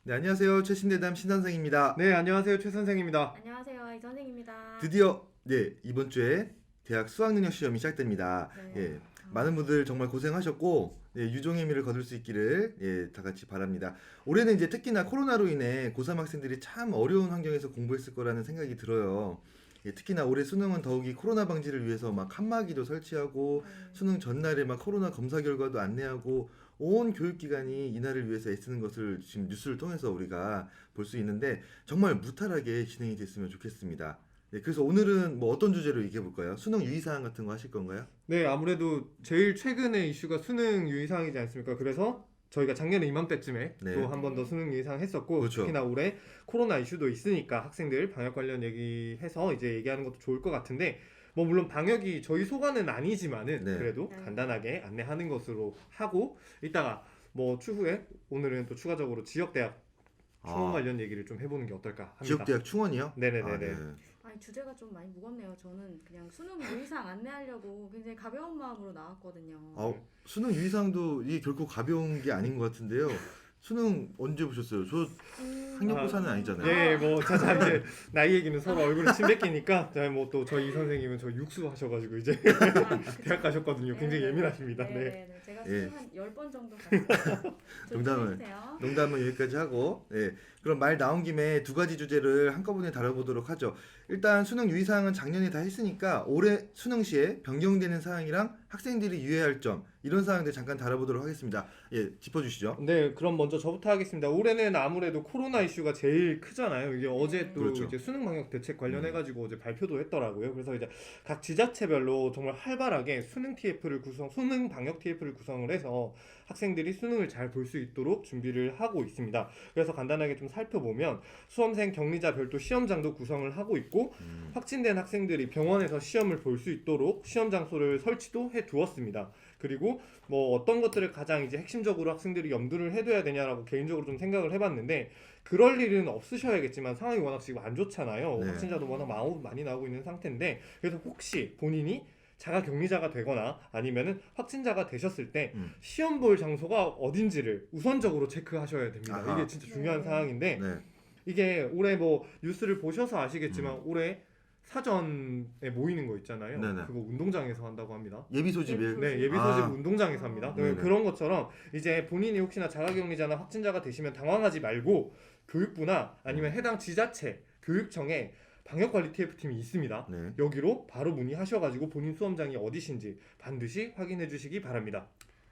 네, 안녕하세요. 최신대담 신선생입니다. 네, 안녕하세요. 최 선생입니다. 안녕하세요. 이 선생입니다. 드디어 이번 주에 대학 수학능력 시험이 시작됩니다. 네. 많은 분들 정말 고생하셨고 유종의 미를 거둘 수 있기를 다 같이 바랍니다. 올해는 이제 특히나 코로나로 인해 고3 학생들이 참 어려운 환경에서 공부했을 거라는 생각이 들어요. 특히나 올해 수능은 더욱이 코로나 방지를 위해서 막 칸막이도 설치하고 수능 전날에 막 코로나 검사 결과도 안내하고 온 교육기관이 이날을 위해서 애쓰는 것을 지금 뉴스를 통해서 우리가 볼 수 있는데 정말 무탈하게 진행이 됐으면 좋겠습니다. 그래서 오늘은 뭐 어떤 주제로 얘기해 볼까요? 수능 유의사항 같은 거 하실 건가요? 네, 아무래도 제일 최근의 이슈가 수능 유의사항이지 않습니까? 그래서 저희가 작년에 이맘때쯤에 네. 또 한 번 더 수능 유의사항 했었고, 그렇죠. 특히나 올해 코로나 이슈도 있으니까 학생들 방역 관련 얘기해서 이제 얘기하는 것도 좋을 것 같은데, 뭐 물론 방역이 저희 소관은 아니지만은 네. 그래도 네. 간단하게 안내하는 것으로 하고, 이따가 뭐 추후에 오늘은 또 추가적으로 지역대학 충원 관련 얘기를 좀 해보는 게 어떨까 합니다. 지역대학 충원이요? 네네네네. 네. 아니 주제가 좀 많이 무겁네요. 저는 그냥 수능 유의사항 안내하려고 굉장히 가벼운 마음으로 나왔거든요. 수능 유의사항도 이게 결코 가벼운 게 아닌 것 같은데요. 수능 언제 보셨어요? 저 학력고사는 아니잖아요. 네, 뭐 자 이제 나이 얘기는 서로 얼굴에 침 뱉기니까 뭐 또 저희 선생님은 저 육수 하셔가지고 이제 대학 가셨거든요. 굉장히 예민하십니다. 네. 네. 제가 예. 수능 한 10번 정도 갔어요. 농담은 여기까지 하고 그럼 말 나온 김에 두 가지 주제를 한꺼번에 다뤄보도록 하죠. 일단 수능 유의사항은 작년에 다 했으니까 올해 수능 시에 변경되는 사항이랑 학생들이 유의할 점 이런 사항들 잠깐 다뤄보도록 하겠습니다. 짚어주시죠. 네, 그럼 먼저 저부터 하겠습니다. 올해는 아무래도 코로나 이슈가 제일 크잖아요. 이게 어제 또 그렇죠. 이제 수능 방역 대책 관련해가지고 어제 발표도 했더라고요. 그래서 이제 각 지자체별로 정말 활발하게 수능 방역 TF를 구성을 해서 학생들이 수능을 잘 볼 수 있도록 준비를 하고 있습니다. 그래서 간단하게 좀 살펴보면 수험생 격리자 별도 시험장도 구성을 하고 있고 확진된 학생들이 병원에서 시험을 볼 수 있도록 시험 장소를 설치도 해 두었습니다. 그리고 뭐 어떤 것들을 가장 이제 핵심적으로 학생들이 염두를 해둬야 되냐라고 개인적으로 좀 생각을 해봤는데 그럴 일은 없으셔야겠지만 상황이 워낙 지금 안 좋잖아요. 네. 확진자도 워낙 많이 나오고 있는 상태인데 그래서 혹시 본인이 자가 격리자가 되거나 아니면은 확진자가 되셨을 때 시험 볼 장소가 어딘지를 우선적으로 체크하셔야 됩니다. 아하. 이게 진짜 중요한 네. 사항인데 네. 이게 올해 뭐 뉴스를 보셔서 아시겠지만 올해 사전에 모이는 거 있잖아요. 네네. 그거 운동장에서 한다고 합니다. 예비 소집일. 네, 예비 소집 운동장에서 합니다. 네네. 그런 것처럼 이제 본인이 혹시나 자가격리자나 확진자가 되시면 당황하지 말고 교육부나 아니면 해당 지자체 교육청에 방역관리 TF팀이 있습니다. 네. 여기로 바로 문의하셔가지고 본인 수험장이 어디신지 반드시 확인해 주시기 바랍니다.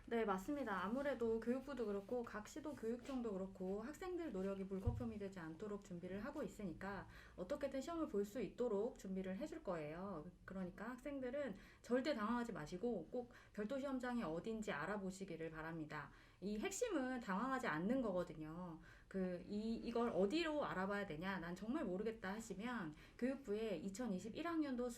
네, 맞습니다. 아무래도 교육부도 그렇고 각 시도 교육청도 그렇고 학생들 노력이 물거품이 되지 않도록 준비를 하고 있으니까 어떻게든 시험을 볼 수 있도록 준비를 해줄 거예요. 그러니까 학생들은 절대 당황하지 마시고 꼭 별도 시험장이 어딘지 알아보시기를 바랍니다. 이 핵심은 당황하지 않는 거거든요. 이걸 어디로 알아봐야 되냐? 난 정말 모르겠다 하시면 교육부에 2021학년도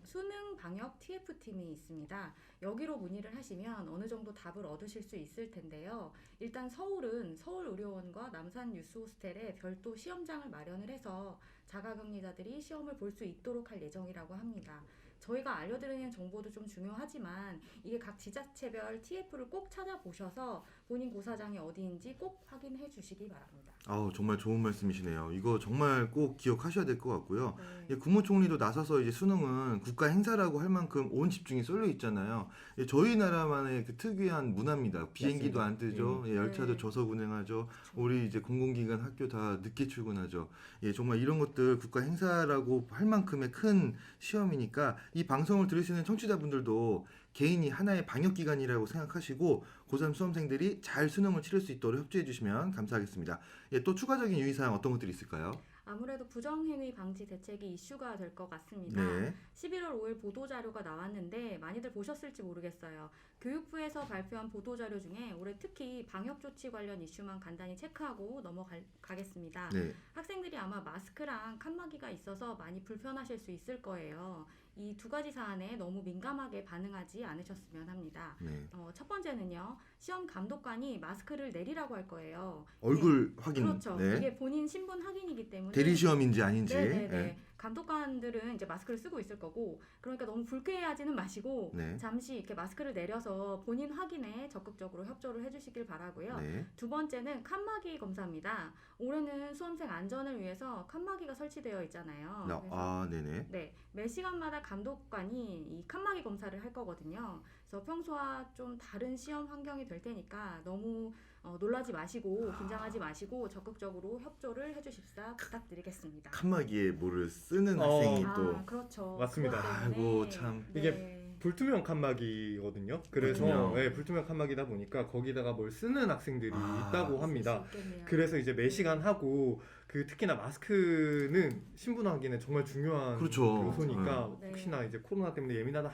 수능 방역 TF팀이 있습니다. 여기로 문의를 하시면 어느 정도 답을 얻으실 수 있을 텐데요. 일단 서울은 서울의료원과 남산유스호스텔에 별도 시험장을 마련을 해서 자가격리자들이 시험을 볼 수 있도록 할 예정이라고 합니다. 저희가 알려드리는 정보도 좀 중요하지만 이게 각 지자체별 TF를 꼭 찾아보셔서 본인 고사장이 어디인지 꼭 확인해 주시기 바랍니다. 정말 좋은 말씀이시네요. 이거 정말 꼭 기억하셔야 될 것 같고요. 네. 국무총리도 나서서 이제 수능은 국가 행사라고 할 만큼 온 집중이 쏠려 있잖아요. 저희 나라만의 그 특유한 문화입니다. 비행기도 안 뜨죠. 열차도 네. 저속 운행하죠. 우리 이제 공공기관 학교 다 늦게 출근하죠. 정말 이런 것들 국가 행사라고 할 만큼의 큰 시험이니까 이 방송을 들으시는 청취자분들도 개인이 하나의 방역기관이라고 생각하시고 고3 수험생들이 잘 수능을 치를 수 있도록 협조해 주시면 감사하겠습니다. 또 추가적인 유의사항 어떤 것들이 있을까요? 아무래도 부정행위 방지 대책이 이슈가 될 것 같습니다. 네. 11월 5일 보도자료가 나왔는데 많이들 보셨을지 모르겠어요. 교육부에서 발표한 보도자료 중에 올해 특히 방역조치 관련 이슈만 간단히 체크하고 넘어가겠습니다. 네. 학생들이 아마 마스크랑 칸막이가 있어서 많이 불편하실 수 있을 거예요. 이 두 가지 사안에 너무 민감하게 반응하지 않으셨으면 합니다. 네. 첫 번째는요. 시험 감독관이 마스크를 내리라고 할 거예요. 얼굴 확인. 그렇죠. 네. 이게 본인 신분 확인이기 때문에 대리 시험인지 아닌지. 네네네. 네. 감독관들은 이제 마스크를 쓰고 있을 거고, 그러니까 너무 불쾌해하지는 마시고 네. 잠시 이렇게 마스크를 내려서 본인 확인에 적극적으로 협조를 해주시길 바라고요. 네. 두 번째는 칸막이 검사입니다. 올해는 수험생 안전을 위해서 칸막이가 설치되어 있잖아요. 그래서 네네. 네, 매 시간마다 감독관이 이 칸막이 검사를 할 거거든요. 그래서 평소와 좀 다른 시험 환경이 될 테니까 너무 놀라지 마시고 긴장하지 마시고 적극적으로 협조를 해주십사 부탁드리겠습니다. 칸막이에 뭐를 쓰는 어. 학생이 또 그렇죠. 맞습니다. 그것 때문에. 아이고, 참. 이게 불투명 칸막이거든요. 그래서 불투명. 네, 불투명 칸막이다 보니까 거기다가 뭘 쓰는 학생들이 아. 있다고 있을 합니다. 수 있겠네요. 그래서 이제 매 시간 하고 특히나 마스크는 신분 확인에 정말 중요한 그렇죠. 요소니까 네. 혹시나 이제 코로나 때문에 예민하다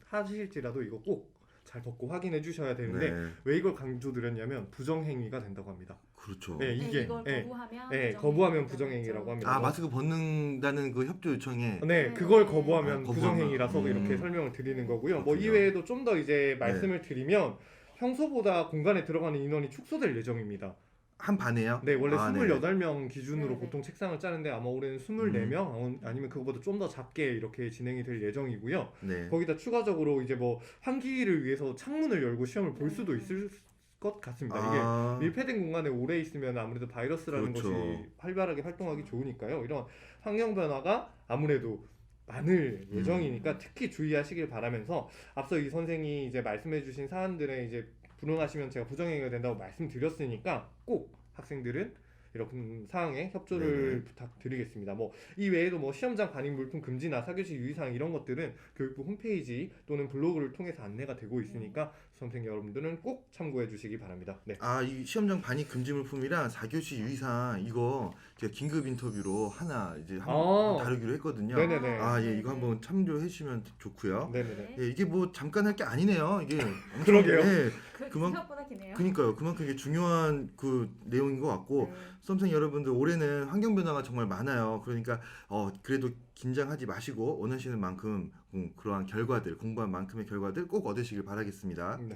하실지라도 이거 꼭 잘 벗고 확인해 주셔야 되는데 네. 왜 이걸 강조드렸냐면 부정행위가 된다고 합니다. 그렇죠. 네, 이게 이걸 네, 거부하면 거부하면 부정행위라고 합니다. 마스크 벗는다는 그 협조 요청에 네, 그걸 네. 거부하면 거부하면. 부정행위라서 이렇게 설명을 드리는 거고요. 뭐 그렇군요. 이외에도 좀 더 이제 말씀을 드리면 평소보다 공간에 들어가는 인원이 축소될 예정입니다. 한 반에요? 네, 원래 아, 28명 기준으로 네네. 보통 책상을 짜는데 아마 올해는 24명 아니면 그거보다 좀 더 작게 이렇게 진행이 될 예정이고요. 네. 거기다 추가적으로 이제 뭐 환기를 위해서 창문을 열고 시험을 볼 수도 있을 것 같습니다. 아, 이게 밀폐된 공간에 오래 있으면 아무래도 바이러스라는 그렇죠. 것이 활발하게 활동하기 좋으니까요. 이런 환경 변화가 아무래도 많을 예정이니까 특히 주의하시길 바라면서 앞서 이 선생이 이제 말씀해주신 사안들에 이제 불응하시면 제가 부정행위가 된다고 말씀드렸으니까 꼭 학생들은 이런 사항에 협조를 네네. 부탁드리겠습니다. 뭐 이 외에도 뭐 시험장 반입 물품 금지나 사교시 유의사항 이런 것들은 교육부 홈페이지 또는 블로그를 통해서 안내가 되고 있으니까 수험생 여러분들은 꼭 참고해 주시기 바랍니다. 네. 이 시험장 반입 금지 물품이랑 4교시 유의사항 이거 제가 긴급 인터뷰로 하나 이제 한번 다루기로 했거든요. 네네네. 예, 이거 한번 참조해 주시면 좋고요. 네네네. 예, 이게 뭐 잠깐 할 게 아니네요. 이게 엄청, 그러게요. 예, 그만- 생각보다 기네요. 그니까요. 그만큼 이게 중요한 그 내용인 것 같고 네. 수험생 여러분들 올해는 환경 변화가 정말 많아요. 그러니까 그래도 긴장하지 마시고 원하시는 만큼 그러한 결과들 공부한 만큼의 결과들 꼭 얻으시길 바라겠습니다. 네.